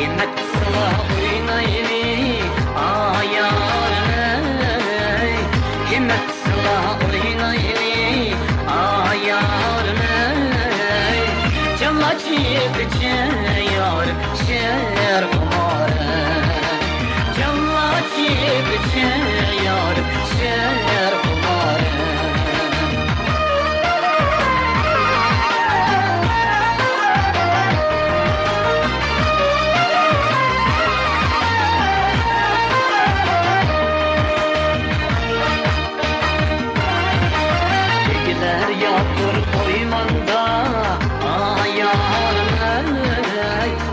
Yemek sıla oynayli ayarını, yemek sıla oynayli ayarını. Cemacı geçiyor şer kumarı, cemacı geçiyor şer kumarı. Tekiler yatır oymanda ayarını,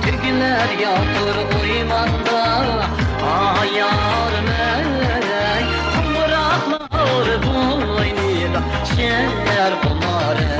tekiler yatır oymanda ayarını. Kumraklar boynuyla şer kumarı,